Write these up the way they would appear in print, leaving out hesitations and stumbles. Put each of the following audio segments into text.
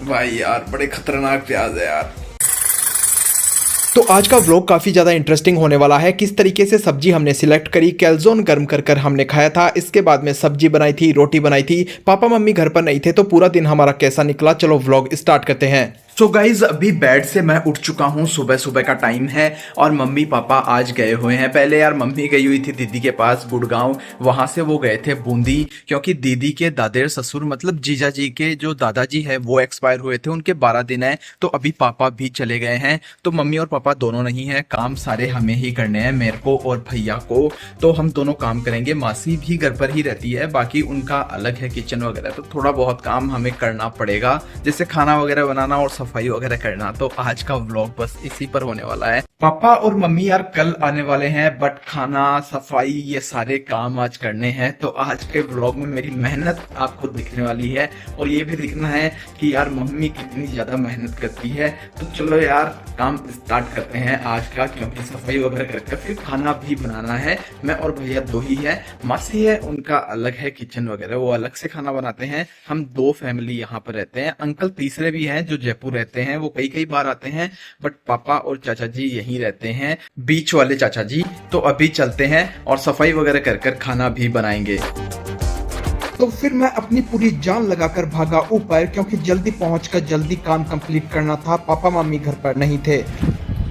भाई यार बड़े खतरनाक प्याज है यार। तो आज का व्लॉग काफ़ी ज़्यादा इंटरेस्टिंग होने वाला है। किस तरीके से सब्जी हमने सिलेक्ट करी, कैलज़ोन गर्म कर कर हमने खाया था, इसके बाद में सब्जी बनाई थी, रोटी बनाई थी, पापा मम्मी घर पर नहीं थे, तो पूरा दिन हमारा कैसा निकला, चलो व्लॉग स्टार्ट करते हैं। सो गाइज अभी बेड से मैं उठ चुका हूँ, सुबह सुबह का टाइम है और मम्मी पापा आज गए हुए हैं। पहले यार मम्मी गई हुई थी दीदी के पास गुड़गांव, वहां से वो गए थे बूंदी, क्योंकि दीदी के दादेर ससुर मतलब जीजा जी के जो दादाजी है वो एक्सपायर हुए थे, उनके 12 दिन है। तो अभी पापा भी चले गए हैं, तो मम्मी और पापा दोनों नहीं है, काम सारे हमें ही करने हैं, मेरे को और भैया को। तो हम दोनों काम करेंगे। मासी भी घर पर ही रहती है, बाकी उनका अलग है किचन वगैरह, तो थोड़ा बहुत काम हमें करना पड़ेगा, जैसे खाना वगैरह बनाना और सफाई वगैरह करना। तो आज का व्लॉग बस इसी पर होने वाला है। पापा और मम्मी यार कल आने वाले हैं, बट खाना सफाई ये सारे काम आज करने हैं। तो आज के व्लॉग में मेरी मेहनत आपको दिखने वाली है और ये भी दिखना है कि यार मम्मी कितनी ज्यादा मेहनत करती है। तो चलो यार काम स्टार्ट करते हैं आज का, क्योंकि सफाई वगैरह करके फिर खाना भी बनाना है। मैं और भैया दो ही है, मासी है उनका अलग है किचन वगैरह, वो अलग से खाना बनाते हैं। हम दो फैमिली यहाँ पर रहते हैं। अंकल तीसरे भी हैं जो जयपुर रहते हैं, वो कई कई बार आते हैं, बट पापा और चाचा जी यहीं रहते हैं, बीच वाले चाचा जी। तो अभी चलते हैं और सफाई वगैरह कर कर खाना भी बनाएंगे। तो फिर मैं अपनी पूरी जान लगाकर भागा ऊपर, क्योंकि जल्दी पहुंचकर जल्दी काम कंप्लीट करना था। पापा मम्मी घर पर नहीं थे।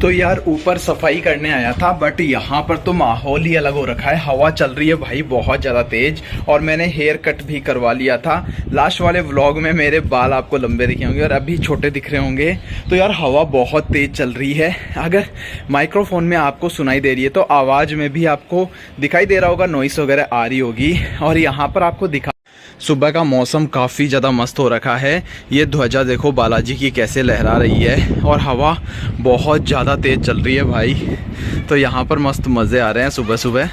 तो यार ऊपर सफाई करने आया था, बट यहाँ पर तो माहौल ही अलग हो रखा है। हवा चल रही है भाई बहुत ज़्यादा तेज, और मैंने हेयर कट भी करवा लिया था। लास्ट वाले व्लॉग में मेरे बाल आपको लंबे दिखे होंगे और अभी छोटे दिख रहे होंगे। तो यार हवा बहुत तेज चल रही है। अगर माइक्रोफोन में आपको सुनाई दे रही है तो आवाज़ में भी आपको दिखाई दे रहा होगा, नॉइस वगैरह आ रही होगी। और यहाँ पर आपको दिखा, सुबह का मौसम काफ़ी ज़्यादा मस्त हो रखा है। ये ध्वजा देखो बालाजी की कैसे लहरा रही है, और हवा बहुत ज़्यादा तेज़ चल रही है भाई। तो यहाँ पर मस्त मज़े आ रहे हैं सुबह सुबह।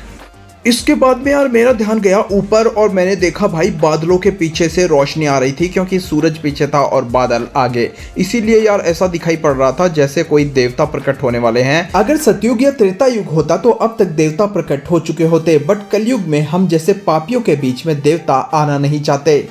इसके बाद में यार मेरा ध्यान गया ऊपर, और मैंने देखा भाई बादलों के पीछे से रोशनी आ रही थी, क्योंकि सूरज पीछे था और बादल आगे। इसीलिए यार ऐसा दिखाई पड़ रहा था जैसे कोई देवता प्रकट होने वाले हैं। अगर सतयुग या त्रेता युग होता तो अब तक देवता प्रकट हो चुके होते, बट कलयुग में हम जैसे पापियों के बीच में देवता आना नहीं चाहते।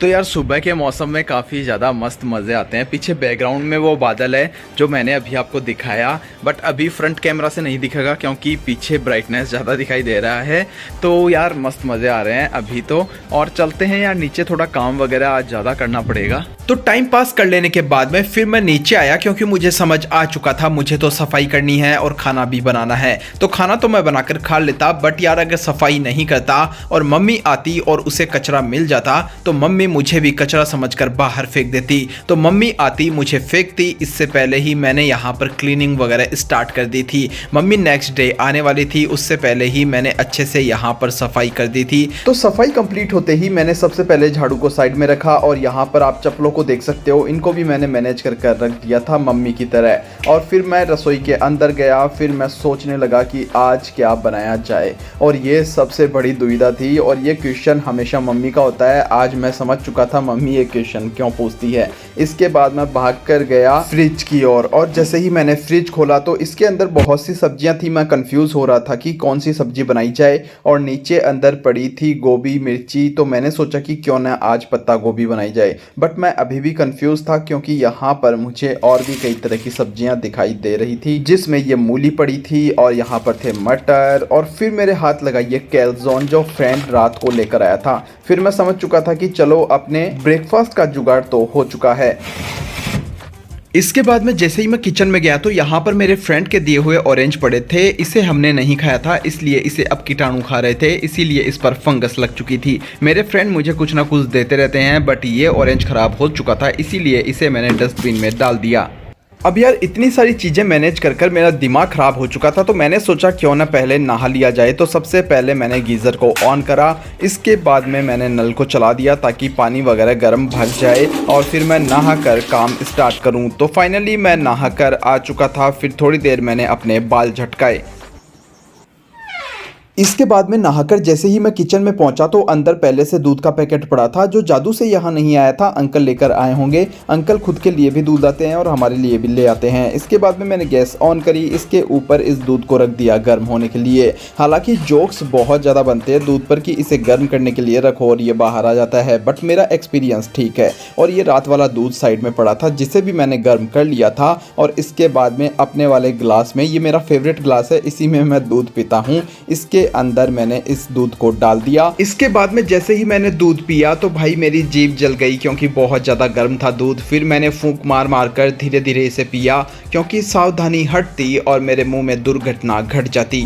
तो यार सुबह के मौसम में काफ़ी ज़्यादा मस्त मज़े आते हैं। पीछे बैकग्राउंड में वो बादल है जो मैंने अभी आपको दिखाया, बट अभी फ्रंट कैमरा से नहीं दिखेगा क्योंकि पीछे ब्राइटनेस ज़्यादा दिखाई दे रहा है। तो यार मस्त मज़े आ रहे हैं अभी तो। और चलते हैं यार नीचे, थोड़ा काम वगैरह आज ज़्यादा करना पड़ेगा। तो टाइम पास कर लेने के बाद में फिर मैं नीचे आया, क्योंकि मुझे समझ आ चुका था मुझे तो सफाई करनी है और खाना भी बनाना है। तो खाना तो मैं बनाकर खा लेता, बट यार अगर सफाई नहीं करता और मम्मी आती और उसे कचरा मिल जाता तो मम्मी मुझे भी कचरा समझकर बाहर फेंक देती। तो मम्मी आती मुझे फेंकती, इससे पहले ही मैंने यहाँ पर क्लीनिंग वगैरह स्टार्ट कर दी थी। मम्मी नेक्स्ट डे आने वाली थी, उससे पहले ही मैंने अच्छे से यहाँ पर सफाई कर दी थी। तो सफाई कंप्लीट होते ही मैंने सबसे पहले झाड़ू को साइड में रखा, और यहाँ पर आप चप्पलों को देख सकते हो, इनको भी मैंने मैनेज कर कर रख दिया था मम्मी की तरह। और फिर मैं रसोई के अंदर गया, फिर मैं सोचने लगा कि आज क्या बनाया जाए, और ये सबसे बड़ी दुविधा थी। और ये क्वेश्चन हमेशा मम्मी का होता है। आज मैं समझ चुका था मम्मी ये क्वेश्चन क्यों पूछती है। इसके बाद मैं भागकर गया फ्रिज की ओर, और जैसे ही मैंने फ्रिज खोला तो इसके अंदर बहुत सी सब्जियां थी। मैं कंफ्यूज हो रहा था कि कौन सी सब्जी बनाई जाए, और नीचे अंदर पड़ी थी गोभी मिर्ची। तो मैंने सोचा कि क्यों ना आज पत्ता गोभी बनाई जाए, बट मैं अभी भी कंफ्यूज था, क्योंकि यहाँ पर मुझे और भी कई तरह की सब्जियां दिखाई दे रही थी, जिसमें ये मूली पड़ी थी और यहाँ पर थे मटर। और फिर मेरे हाथ लगा ये कैलज़ोन जो फ्रेंड रात को लेकर आया था। फिर मैं समझ चुका था कि चलो अपने ब्रेकफास्ट का जुगाड़ तो हो चुका है। इसके बाद में जैसे ही मैं किचन में गया तो यहाँ पर मेरे फ्रेंड के दिए हुए ऑरेंज पड़े थे। इसे हमने नहीं खाया था, इसलिए इसे अब कीटाणु खा रहे थे, इसीलिए इस पर फंगस लग चुकी थी। मेरे फ्रेंड मुझे कुछ ना कुछ देते रहते हैं, बट ये ऑरेंज खराब हो चुका था, इसीलिए इसे मैंने डस्टबिन में डाल दिया। अब यार इतनी सारी चीज़ें मैनेज कर कर मेरा दिमाग ख़राब हो चुका था, तो मैंने सोचा क्यों ना पहले नहा लिया जाए। तो सबसे पहले मैंने गीज़र को ऑन करा, इसके बाद में मैंने नल को चला दिया ताकि पानी वगैरह गर्म भग जाए, और फिर मैं नहा कर काम स्टार्ट करूं। तो फाइनली मैं नहा कर आ चुका था। फिर थोड़ी देर मैंने अपने बाल झटकाए। इसके बाद में नहाकर जैसे ही मैं किचन में पहुंचा तो अंदर पहले से दूध का पैकेट पड़ा था जो जादू से यहाँ नहीं आया था, अंकल लेकर आए होंगे। अंकल खुद के लिए भी दूध लाते हैं और हमारे लिए भी ले आते हैं। इसके बाद में मैंने गैस ऑन करी, इसके ऊपर इस दूध को रख दिया गर्म होने के लिए। हालांकि जोक्स बहुत ज़्यादा बनते हैं दूध पर कि इसे गर्म करने के लिए रखो और ये बाहर आ जाता है, बट मेरा एक्सपीरियंस ठीक है। और ये रात वाला दूध साइड में पड़ा था जिसे भी मैंने गर्म कर लिया था और इसके बाद में अपने वाले ग्लास में, ये मेरा फेवरेट ग्लास है, इसी में मैं दूध पीता हूँ, इसके अंदर मैंने इस दूध को डाल दिया। इसके बाद में जैसे ही मैंने दूध पिया तो भाई मेरी जीभ जल गई क्योंकि बहुत ज़्यादा गर्म था दूध। फिर मैंने फूंक मार मार कर धीरे धीरे इसे पिया क्योंकि सावधानी हटती और मेरे मुंह में दुर्घटना घट जाती।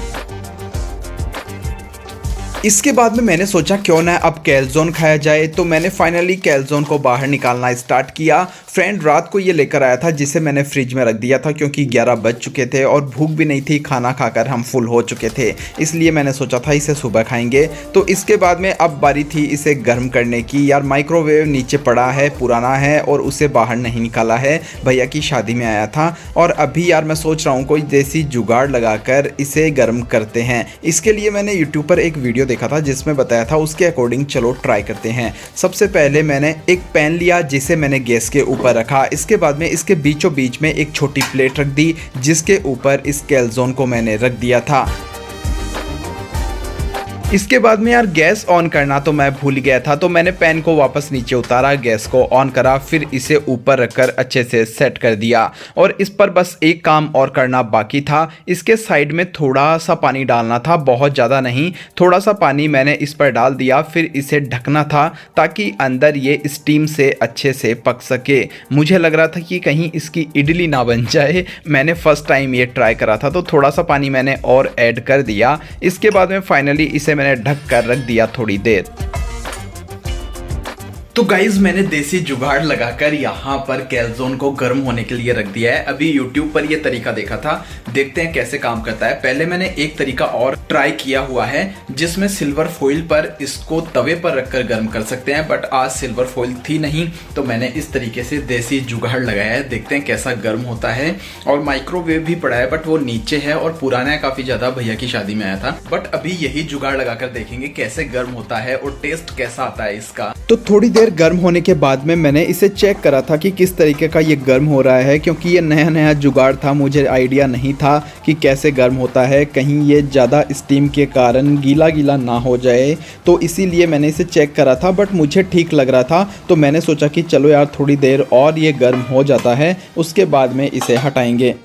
इसके बाद में मैंने सोचा क्यों ना अब कैल्ज़ोन खाया जाए, तो मैंने फाइनली कैल्ज़ोन को बाहर निकालना स्टार्ट किया। फ्रेंड रात को ये लेकर आया था जिसे मैंने फ्रिज में रख दिया था क्योंकि 11 बज चुके थे और भूख भी नहीं थी, खाना खाकर हम फुल हो चुके थे, इसलिए मैंने सोचा था इसे सुबह खाएंगे। तो इसके बाद में अब बारी थी इसे गर्म करने की। यार माइक्रोवेव नीचे पड़ा है, पुराना है और उसे बाहर नहीं निकाला है, भैया की शादी में आया था। और अभी यार मैं सोच रहा हूँ कोई देसी जुगाड़ लगाकर इसे गर्म करते हैं। इसके लिए मैंने यूट्यूब पर एक वीडियो देखा था जिसमें बताया था, उसके अकॉर्डिंग चलो ट्राई करते हैं। सबसे पहले मैंने एक पैन लिया जिसे मैंने गैस के ऊपर रखा। इसके बाद में इसके बीचों बीच में एक छोटी प्लेट रख दी जिसके ऊपर इस कैल्ज़ोन को मैंने रख दिया था। इसके बाद में यार गैस ऑन करना तो मैं भूल गया था, तो मैंने पैन को वापस नीचे उतारा, गैस को ऑन करा, फिर इसे ऊपर रखकर अच्छे से सेट कर दिया। और इस पर बस एक काम और करना बाकी था, इसके साइड में थोड़ा सा पानी डालना था, बहुत ज़्यादा नहीं, थोड़ा सा पानी मैंने इस पर डाल दिया। फिर इसे ढकना था ताकि अंदर ये स्टीम से अच्छे से पक सके। मुझे लग रहा था कि कहीं इसकी इडली ना बन जाए, मैंने फर्स्ट टाइम ये ट्राई करा था, तो थोड़ा सा पानी मैंने और ऐड कर दिया। इसके बाद में फाइनली इसे मैंने ढक कर रख दिया थोड़ी देर। तो गाइज मैंने देसी जुगाड़ लगाकर यहाँ पर कैल्ज़ोन को गर्म होने के लिए रख दिया है। अभी YouTube पर ये तरीका देखा था, देखते हैं कैसे काम करता है। पहले मैंने एक तरीका और ट्राई किया हुआ है जिसमें सिल्वर फॉइल पर इसको तवे पर रखकर गर्म कर सकते हैं, बट आज सिल्वर फॉइल थी नहीं तो मैंने इस तरीके से देसी जुगाड़ लगाया है। देखते हैं कैसा गर्म होता है। और माइक्रोवेव भी पड़ा है बट वो नीचे है और पुराना है काफी ज्यादा, भैया की शादी में आया था। बट अभी यही जुगाड़ लगाकर देखेंगे कैसे गर्म होता है और टेस्ट कैसा आता है इसका। तो थोड़ी देर गर्म होने के बाद में मैंने इसे चेक करा था कि किस तरीके का ये गर्म हो रहा है, क्योंकि ये नया नया जुगाड़ था, मुझे आइडिया नहीं था कि कैसे गर्म होता है, कहीं ये ज़्यादा स्टीम के कारण गीला गीला ना हो जाए, तो इसीलिए मैंने इसे चेक करा था। बट मुझे ठीक लग रहा था तो मैंने सोचा कि चलो यार थोड़ी देर और ये गर्म हो जाता है, उसके बाद में इसे हटाएंगे।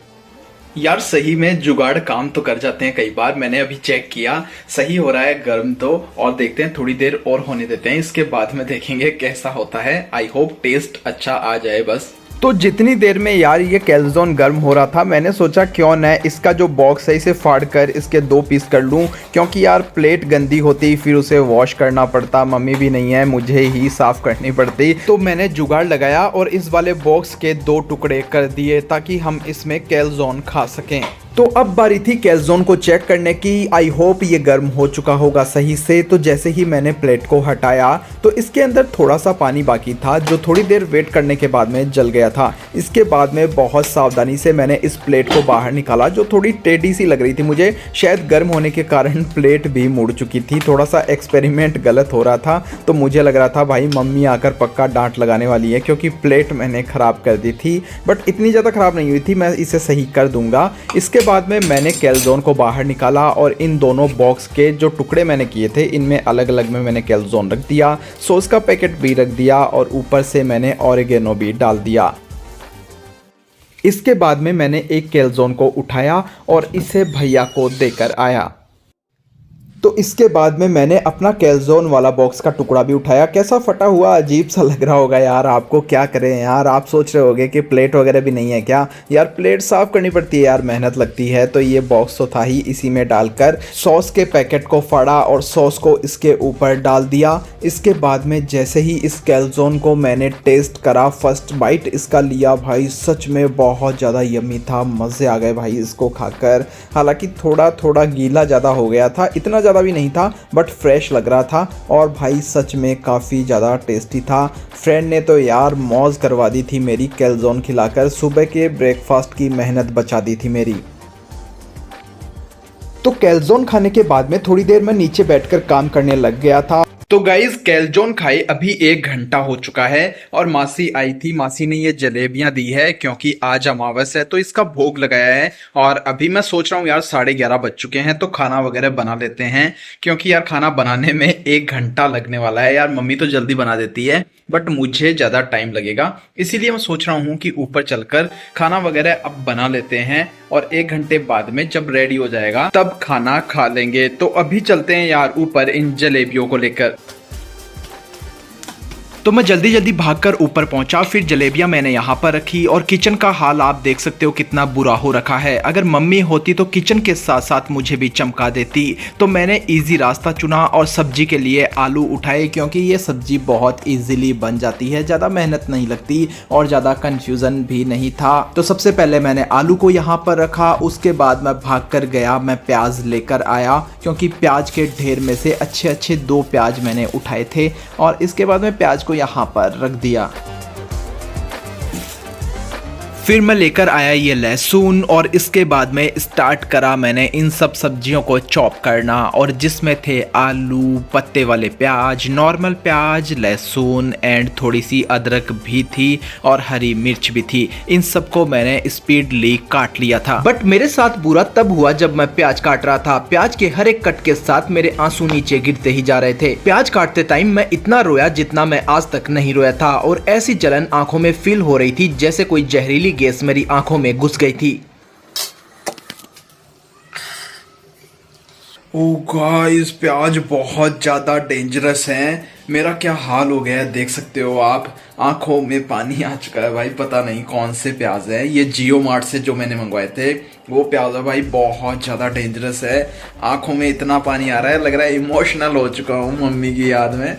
यार सही में जुगाड़ काम तो कर जाते हैं कई बार, मैंने अभी चेक किया सही हो रहा है गर्म तो। और देखते हैं थोड़ी देर और होने देते हैं, इसके बाद में देखेंगे कैसा होता है। आई होप टेस्ट अच्छा आ जाए बस। तो जितनी देर में यार ये कैल्ज़ोन गर्म हो रहा था मैंने सोचा क्यों न इसका जो बॉक्स है इसे फाड़ कर इसके 2 पीस कर लूं, क्योंकि यार प्लेट गंदी होती फिर उसे वॉश करना पड़ता, मम्मी भी नहीं है, मुझे ही साफ़ करनी पड़ती। तो मैंने जुगाड़ लगाया और इस वाले बॉक्स के 2 टुकड़े कर दिए ताकि हम इसमें कैल्ज़ोन खा सकें। तो अब बारी थी कैल्ज़ोन को चेक करने की। आई होप ये गर्म हो चुका होगा सही से। तो जैसे ही मैंने प्लेट को हटाया तो इसके अंदर थोड़ा सा पानी बाकी था जो थोड़ी देर वेट करने के बाद में जल गया था। इसके बाद में बहुत सावधानी से मैंने इस प्लेट को बाहर निकाला जो थोड़ी टेढ़ी सी लग रही थी मुझे, शायद गर्म होने के कारण प्लेट भी मुड़ चुकी थी। थोड़ा सा एक्सपेरिमेंट गलत हो रहा था तो मुझे लग रहा था भाई मम्मी आकर पक्का डांट लगाने वाली है, क्योंकि प्लेट मैंने ख़राब कर दी थी। बट इतनी ज़्यादा ख़राब नहीं हुई थी, मैं इसे सही कर दूंगा। इसके बाद में मैंने कैल्ज़ोन को बाहर निकाला और इन दोनों बॉक्स के जो टुकड़े मैंने किए थे इनमें अलग अलग में मैंने कैल्ज़ोन रख दिया, सॉस का पैकेट भी रख दिया और ऊपर से मैंने ऑरिगेनो भी डाल दिया। इसके बाद में मैंने एक कैल्ज़ोन को उठाया और इसे भैया को देकर आया। तो इसके बाद में मैंने अपना कैल्ज़ोन वाला बॉक्स का टुकड़ा भी उठाया। कैसा फटा हुआ अजीब सा लग रहा होगा यार आपको, क्या करें यार। आप सोच रहे होगे कि प्लेट वगैरह भी नहीं है क्या यार, प्लेट साफ़ करनी पड़ती है यार, मेहनत लगती है। तो ये बॉक्स तो था ही, इसी में डालकर सॉस के पैकेट को फाड़ा और सॉस को इसके ऊपर डाल दिया। इसके बाद में जैसे ही इस कैल्ज़ोन को मैंने टेस्ट करा, फर्स्ट बाइट इसका लिया, भाई सच में बहुत ज़्यादा यम्मी था, मज़े आ गए भाई इसको खाकर। हालांकि थोड़ा थोड़ा गीला ज़्यादा हो गया था, इतना ज़्यादा भी नहीं था, बट फ्रेश लग रहा था और भाई सच में काफ़ी ज़्यादा टेस्टी था। फ्रेंड ने तो यार मौज करवा दी थी मेरी कैल्ज़ोन खिलाकर, सुबह के ब्रेकफास्ट की मेहनत बचा दी थी मेरी। तो कैलजोन खाने के बाद में थोड़ी देर मैं नीचे बैठकर काम करने लग गया था। तो गाइज कैलजोन खाए अभी 1 घंटा हो चुका है और मासी आई थी। मासी ने ये जलेबियां दी है क्योंकि आज अमावस है तो इसका भोग लगाया है। और अभी मैं सोच रहा हूँ यार 11:30 बज चुके हैं तो खाना वगैरह बना लेते हैं, क्योंकि यार खाना बनाने में 1 घंटा लगने वाला है। यार मम्मी तो जल्दी बना देती है बट मुझे ज्यादा टाइम लगेगा, इसीलिए मैं सोच रहा हूँ कि ऊपर चलकर खाना वगैरह अब बना लेते हैं और 1 घंटे बाद में जब रेडी हो जाएगा तब खाना खा लेंगे। तो अभी चलते हैं यार ऊपर इन जलेबियों को लेकर। तो मैं जल्दी जल्दी भागकर ऊपर पहुंचा। फिर जलेबियां मैंने यहाँ पर रखी और किचन का हाल आप देख सकते हो कितना बुरा हो रखा है। अगर मम्मी होती तो किचन के साथ साथ मुझे भी चमका देती। तो मैंने इजी रास्ता चुना और सब्जी के लिए आलू उठाए, क्योंकि ये सब्जी बहुत इजीली बन जाती है, ज़्यादा मेहनत नहीं लगती और ज़्यादा कन्फ्यूज़न भी नहीं था। तो सबसे पहले मैंने आलू को यहाँ पर रखा, उसके बाद मैं भाग कर गया, मैं प्याज लेकर आया, क्योंकि प्याज के ढेर में से अच्छे अच्छे 2 प्याज मैंने उठाए थे और इसके बाद में प्याज को यहाँ पर रख दिया। फिर मैं लेकर आया ये लहसुन और इसके बाद में स्टार्ट करा मैंने इन सब सब्जियों को चॉप करना, और जिसमें थे आलू, पत्ते वाले प्याज, नॉर्मल प्याज, लहसुन एंड थोड़ी सी अदरक भी थी और हरी मिर्च भी थी। इन सबको मैंने स्पीडली काट लिया था। बट मेरे साथ बुरा तब हुआ जब मैं प्याज काट रहा था। प्याज के हर एक कट के साथ मेरे आंसू नीचे गिरते ही जा रहे थे। प्याज काटते टाइम मैं इतना रोया जितना मैं आज तक नहीं रोया था, और ऐसी जलन आंखों में फील हो रही थी जैसे कोई जहरीली गैस मेरी आंखों में घुस गई थी। ओ गाइस, प्याज बहुत ज्यादा डेंजरस है। मेरा क्या हाल हो गया है देख सकते हो आप, आंखों में पानी आ चुका है भाई। पता नहीं कौन से प्याज है ये, जियो मार्ट से जो मैंने मंगवाए थे वो प्याज है भाई, बहुत ज्यादा डेंजरस है। आंखों में इतना पानी आ रहा है, लग रहा है इमोशनल हो चुका हूँ मम्मी की याद में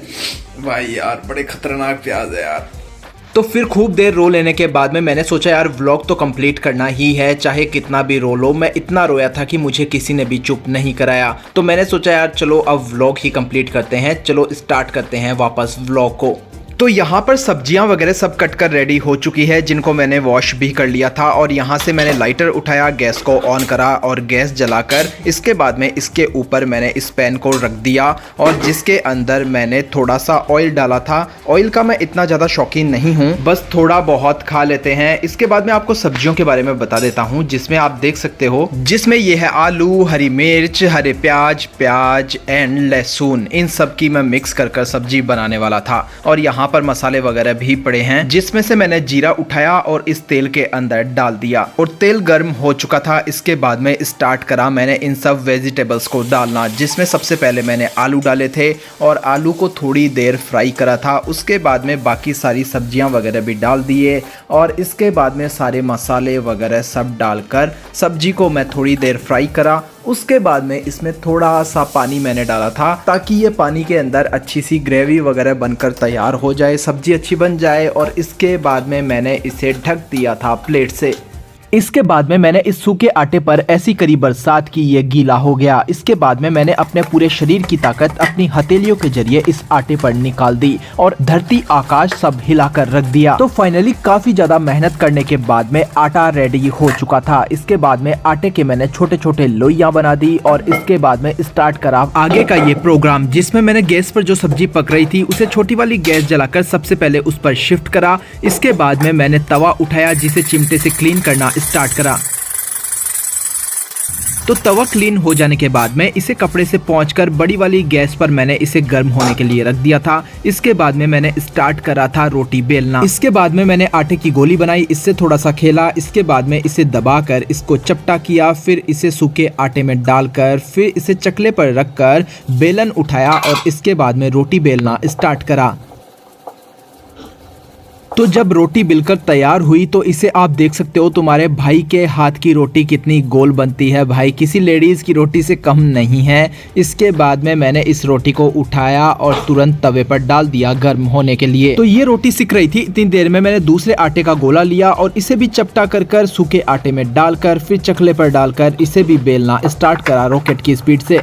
भाई। यार बड़े खतरनाक प्याज है यार। तो फिर खूब देर रो लेने के बाद में मैंने सोचा यार व्लॉग तो कंप्लीट करना ही है, चाहे कितना भी रो लो। मैं इतना रोया था कि मुझे किसी ने भी चुप नहीं कराया। तो मैंने सोचा यार चलो अब व्लॉग ही कंप्लीट करते हैं, चलो स्टार्ट करते हैं वापस व्लॉग को। तो यहाँ पर सब्जियाँ वगैरह सब कट कर रेडी हो चुकी है, जिनको मैंने वॉश भी कर लिया था। और यहाँ से मैंने लाइटर उठाया, गैस को ऑन करा और गैस जलाकर इसके बाद में इसके ऊपर मैंने इस पैन को रख दिया, और जिसके अंदर मैंने थोड़ा सा ऑयल डाला था। ऑयल का मैं इतना ज़्यादा शौकीन नहीं हूँ, बस थोड़ा बहुत खा लेते हैं। इसके बाद में आपको सब्जियों के बारे में बता देता हूँ, जिसमें आप देख सकते हो, जिसमें ये है आलू, हरी मिर्च, हरे प्याज एंड लहसुन। इन सब की मैं मिक्स कर सब्जी बनाने वाला था। और यहाँ पर मसाले वगैरह भी पड़े हैं, जिसमें से मैंने जीरा उठाया और इस तेल के अंदर डाल दिया, और तेल गर्म हो चुका था। इसके बाद में स्टार्ट करा मैंने इन सब वेजिटेबल्स को डालना, जिसमें सबसे पहले मैंने आलू डाले थे और आलू को थोड़ी देर फ्राई करा था। उसके बाद में बाकी सारी सब्जियां वगैरह भी डाल दिए, और इसके बाद में सारे मसाले वगैरह सब डालकर सब्जी को मैं थोड़ी देर फ्राई करा। उसके बाद में इसमें थोड़ा सा पानी मैंने डाला था, ताकि ये पानी के अंदर अच्छी सी ग्रेवी वगैरह बनकर तैयार हो जाए, सब्जी अच्छी बन जाए। और इसके बाद में मैंने इसे ढक दिया था प्लेट से। इसके बाद में मैंने इस सूखे आटे पर ऐसी करी बरसात की ये गीला हो गया। इसके बाद में मैंने अपने पूरे शरीर की ताकत अपनी हथेलियों के जरिए इस आटे पर निकाल दी और धरती आकाश सब हिलाकर रख दिया। तो फाइनली काफी ज्यादा मेहनत करने के बाद में आटा रेडी हो चुका था। इसके बाद में आटे के मैंने छोटे छोटे लोइयां बना दी, और इसके बाद में स्टार्ट करा आगे का ये प्रोग्राम, जिसमें मैंने गैस पर जो सब्जी पक रही थी उसे छोटी वाली गैस जलाकर सबसे पहले उस पर शिफ्ट करा। इसके बाद में मैंने तवा उठाया, जिसे चिमटे से क्लीन करना स्टार्ट करा। तो तवा क्लीन हो जाने के बाद में इसे कपड़े से पोंछकर बड़ी वाली गैस पर मैंने इसे गर्म होने के लिए रख दिया था। इसके बाद में मैंने स्टार्ट करा था रोटी बेलना। इसके बाद में मैंने आटे की गोली बनाई, इससे थोड़ा सा खेला। इसके बाद में इसे दबाकर इसको चपटा किया, फिर इसे सूखे आटे में डालकर फिर इसे चकले पर रखकर बेलन उठाया और इसके बाद में रोटी बेलना स्टार्ट करा। तो जब रोटी बिलकर तैयार हुई तो इसे आप देख सकते हो, तुम्हारे भाई के हाथ की रोटी कितनी गोल बनती है भाई, किसी लेडीज की रोटी से कम नहीं है। इसके बाद में मैंने इस रोटी को उठाया और तुरंत तवे पर डाल दिया गर्म होने के लिए। तो ये रोटी सिक रही थी, इतनी देर में मैंने दूसरे आटे का गोला लिया और इसे भी चपटा कर सूखे आटे में डालकर फिर चकले पर डालकर इसे भी बेलना स्टार्ट करा रॉकेट की स्पीड से।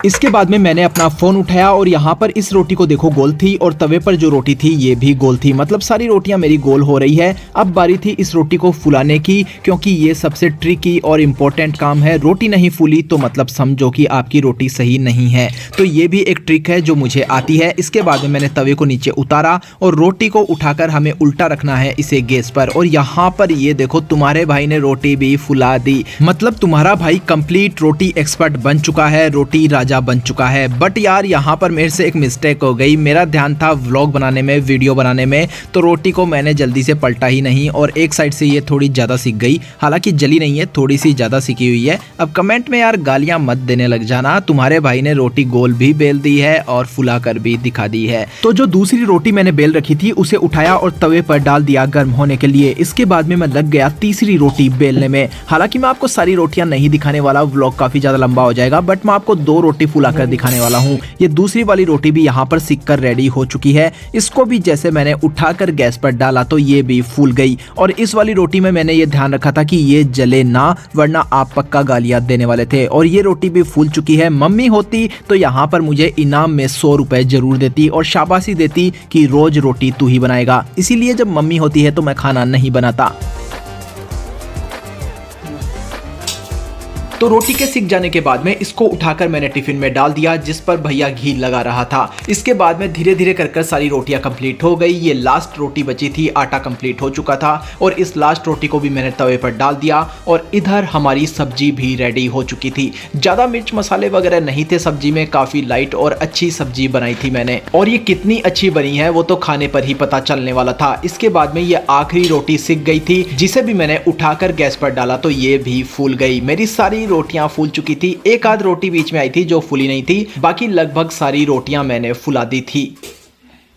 इसके बाद में मैंने अपना फोन उठाया और यहाँ पर इस रोटी को देखो गोल थी और तवे पर जो रोटी थी ये भी गोल थी, मतलब सारी रोटियां मेरी गोल हो रही है। अब बारी थी इस रोटी को फुलाने की, क्योंकि ये सबसे ट्रिकी और इम्पोर्टेंट काम है। रोटी नहीं फूली तो मतलब समझो कि आपकी रोटी सही नहीं है। तो ये भी एक ट्रिक है जो मुझे आती है। इसके बाद में मैंने तवे को नीचे उतारा और रोटी को उठाकर हमें उल्टा रखना है इसे गैस पर। और यहाँ पर ये देखो तुम्हारे भाई ने रोटी भी फुला दी, मतलब तुम्हारा भाई कंप्लीट रोटी एक्सपर्ट बन चुका है, रोटी राजा बन चुका है। बट यार यहाँ पर मेरे से एक मिस्टेक हो गई। मेरा ध्यान था व्लॉग बनाने में, वीडियो बनाने में, तो रोटी को मैंने जल्दी से पलटा ही नहीं और एक साइड से ये थोड़ी ज़्यादा सिक गई। हालांकि जली नहीं है, थोड़ी सी ज़्यादा सिकी हुई है। अब कमेंट में यार गालियां मत देने लग जाना। तुम्हारे भाई ने रोटी गोल भी बेल दी है और फुला कर भी दिखा दी है। तो जो दूसरी रोटी मैंने बेल रखी थी उसे उठाया और तवे पर डाल दिया गर्म होने के लिए। इसके बाद में मैं लग गया तीसरी रोटी बेलने में। हालांकि मैं आपको सारी रोटियां नहीं दिखाने वाला, व्लॉग काफी ज्यादा लंबा हो जाएगा, बट मैं आपको 2 रोटी फुला कर दिखाने वाला हूँ। ये दूसरी वाली रोटी भी यहाँ पर सिक कर रेडी हो चुकी है। इसको भी जैसे मैंने उठाकर गैस पर डाला तो ये भी फूल गई। और इस वाली रोटी में मैंने ये ध्यान रखा था कि ये जले ना, वरना आप पक्का गालियां देने वाले थे। और ये रोटी भी फूल चुकी है। मम्मी होती तो यहाँ पर मुझे इनाम में 100 रुपए जरूर देती और शाबाशी देती कि रोज रोटी तू ही बनाएगा। इसीलिए जब मम्मी होती है तो मैं खाना नहीं बनाता। तो रोटी के सिक जाने के बाद में इसको उठाकर मैंने टिफिन में डाल दिया, जिस पर भैया घी लगा रहा था। इसके बाद में धीरे धीरे कर सारी रोटियां कंप्लीट हो गई। ये लास्ट रोटी बची थी, आटा कंप्लीट हो चुका था और इस लास्ट रोटी को भी मैंने तवे पर डाल दिया। और इधर हमारी सब्जी भी रेडी हो चुकी थी। ज्यादा मिर्च मसाले वगैरह नहीं थे सब्जी में, काफी लाइट और अच्छी सब्जी बनाई थी मैंने। और ये कितनी अच्छी बनी है वो तो खाने पर ही पता चलने वाला था। इसके बाद में ये आखिरी रोटी सिक गई थी, जिसे भी मैंने उठाकर गैस पर डाला तो ये भी फूल गई। मेरी सारी रोटियां फूल चुकी थी। एक आध रोटी बीच में आई थी जो फूली नहीं थी, बाकी लगभग सारी रोटियां मैंने फुला दी थी।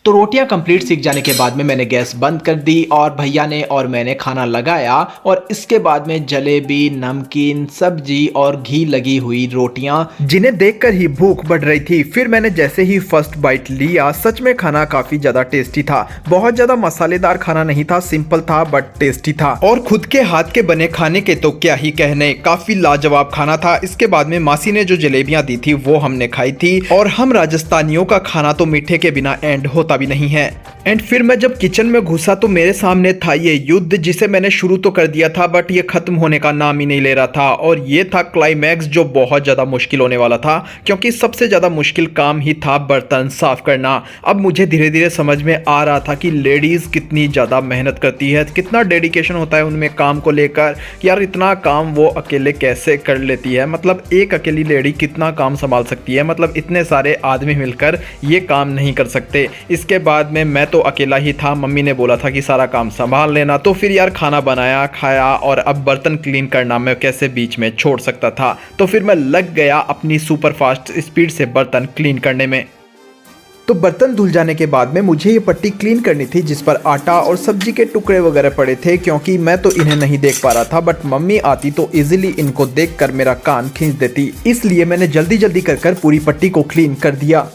तो रोटियां कंप्लीट सिक जाने के बाद में मैंने गैस बंद कर दी और भैया ने और मैंने खाना लगाया। और इसके बाद में जलेबी, नमकीन, सब्जी और घी लगी हुई रोटियां, जिन्हें देखकर ही भूख बढ़ रही थी। फिर मैंने जैसे ही फर्स्ट बाइट लिया, सच में खाना काफी ज्यादा टेस्टी था। बहुत ज्यादा मसालेदार खाना नहीं था, सिंपल था बट टेस्टी था। और खुद के हाथ के बने खाने के तो क्या ही कहने, काफी लाजवाब खाना था। इसके बाद में मासी ने जो जलेबियां दी थी वो हमने खाई थी। और हम राजस्थानियों का खाना तो मीठे के बिना एंड होता भी नहीं है। एंड फिर मैं जब किचन में घुसा तो मेरे सामने था ये युद्ध, जिसे मैंने शुरू तो कर दिया था बट ये खत्म होने का नाम ही नहीं ले रहा था। और ये था क्लाइमैक्स, जो बहुत ज्यादा मुश्किल होने वाला था, क्योंकि सबसे ज्यादा मुश्किल काम ही था बर्तन साफ करना। अब मुझे धीरे धीरे समझ में आ रहा था कि लेडीज कितनी ज्यादा मेहनत करती है, कितना डेडिकेशन होता है उनमें काम को लेकर। यार इतना काम वो अकेले कैसे कर लेती है, मतलब एक अकेली लेडी कितना काम संभाल सकती है, मतलब इतने सारे आदमी मिलकर ये काम नहीं कर सकते। इसके बाद में मैं तो अकेला ही था। मम्मी ने बोला था कि सारा काम संभाल लेना, तो फिर यार खाना बनाया, खाया, और अब बर्तन क्लीन करना मैं कैसे बीच में छोड़ सकता था। तो फिर मैं लग गया अपनी सुपर फास्ट स्पीड से बर्तन क्लीन करने में। तो बर्तन धुल जाने के बाद में मुझे ये पट्टी क्लीन करनी थी, जिस पर आटा और सब्जी के टुकड़े वगैरह पड़े थे, क्योंकि मैं तो इन्हें नहीं देख पा रहा था। बट मम्मी आती तो इजीली इनको देखकर मेरा कान खींच देती, इसलिए मैंने जल्दी जल्दी कर पूरी पट्टी को क्लीन कर दिया।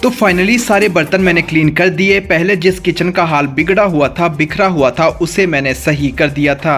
तो फाइनली सारे बर्तन मैंने क्लीन कर दिए। पहले जिस किचन का हाल बिगड़ा हुआ था, बिखरा हुआ था, उसे मैंने सही कर दिया था।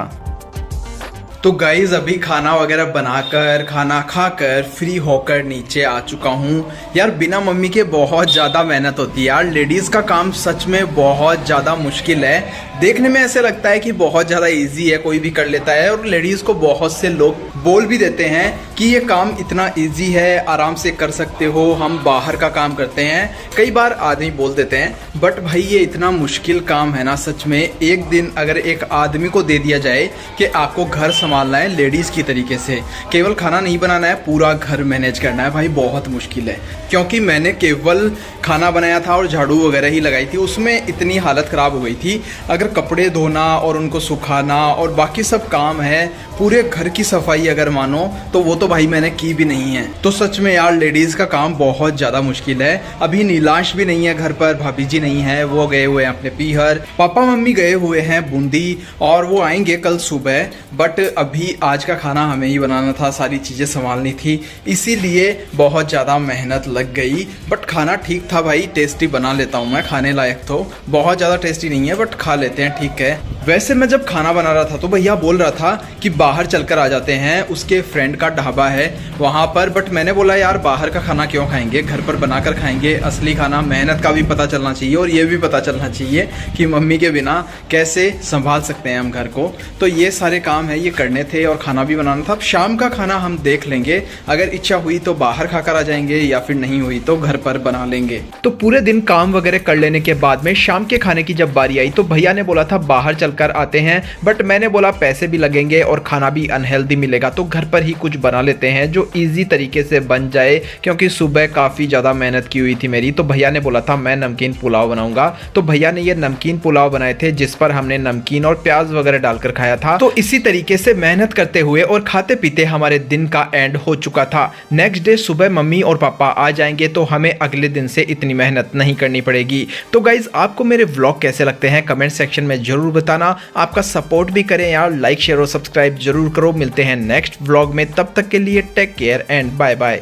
तो गाइज अभी खाना वगैरह बनाकर, खाना खाकर फ्री होकर नीचे आ चुका हूँ। यार बिना मम्मी के बहुत ज़्यादा मेहनत होती है यार। लेडीज़ का काम सच में बहुत ज़्यादा मुश्किल है। देखने में ऐसे लगता है कि बहुत ज़्यादा इजी है, कोई भी कर लेता है। और लेडीज़ को बहुत से लोग बोल भी देते हैं कि ये काम इतना इजी है, आराम से कर सकते हो, हम बाहर का काम करते हैं। कई बार आदमी बोल देते हैं, बट भाई ये इतना मुश्किल काम है ना सच में। एक दिन अगर एक आदमी को दे दिया जाए कि आपको घर संभालना है लेडीज़ की तरीके से, केवल खाना नहीं बनाना है, पूरा घर मैनेज करना है, भाई बहुत मुश्किल है। क्योंकि मैंने केवल खाना बनाया था और झाड़ू वगैरह ही लगाई थी, उसमें इतनी हालत ख़राब हो गई थी। अगर कपड़े धोना और उनको सुखाना और बाकी सब काम है, पूरे घर की सफाई अगर मानो, तो वो तो भाई मैंने की भी नहीं है। तो सच में यार लेडीज़ का काम बहुत ज़्यादा मुश्किल है। अभी नीलाश भी नहीं है घर पर, भाभी जी नहीं है, वो गए हुए हैं अपने पीहर, पापा मम्मी गए हुए हैं बूंदी, और वो आएंगे कल सुबह। बट अभी आज का खाना हमें ही बनाना था, सारी चीज़ें संभालनी थी, इसीलिए बहुत ज़्यादा मेहनत लग गई। बट खाना ठीक था भाई, टेस्टी बना लेता हूँ मैं, खाने लायक तो। बहुत ज़्यादा टेस्टी नहीं है बट खा लेते हैं, ठीक है। वैसे मैं जब खाना बना रहा था तो भैया बोल रहा था कि बाहर चलकर आ जाते हैं, उसके फ्रेंड का ढाबा है वहाँ पर। बट मैंने बोला यार बाहर का खाना क्यों खाएंगे, घर पर बनाकर खाएंगे। असली खाना मेहनत का भी पता चलना चाहिए और ये भी पता चलना चाहिए कि मम्मी के बिना कैसे संभाल सकते हैं हम घर को। तो ये सारे काम है, ये करने थे और खाना भी बनाना था। अब शाम का खाना हम देख लेंगे, अगर इच्छा हुई तो बाहर खाकर आ जाएंगे या फिर नहीं हुई तो घर पर बना लेंगे। तो पूरे दिन काम वगैरह कर लेने के बाद में शाम के खाने की जब बारी आई तो भैया ने बोला था बाहर चलकर आते हैं। बट मैंने बोला पैसे भी लगेंगे और खाना भी अनहेल्दी मिलेगा, तो घर पर ही कुछ बना लेते हैं जो इजी तरीके से बन जाए, क्योंकि सुबह काफ़ी ज़्यादा मेहनत की हुई थी मेरी। तो भैया ने बोला था मैं नमकीन पुलाव बनाऊंगा, तो भैया ने ये नमकीन पुलाव बनाए थे जिस पर हमने नमकीन और प्याज वगैरह डालकर खाया था। तो इसी तरीके से मेहनत करते हुए और खाते पीते हमारे दिन का एंड हो चुका था। नेक्स्ट डे सुबह मम्मी और पापा आ जाएंगे तो हमें अगले दिन से इतनी मेहनत नहीं करनी पड़ेगी। तो गाइज आपको मेरे व्लॉग कैसे लगते हैं कमेंट सेक्शन में जरूर बताना। आपका सपोर्ट भी करें यार, लाइक शेयर और सब्सक्राइब जरूर करो। मिलते हैं नेक्स्ट व्लॉग में, तब तक के लिए take care and bye bye.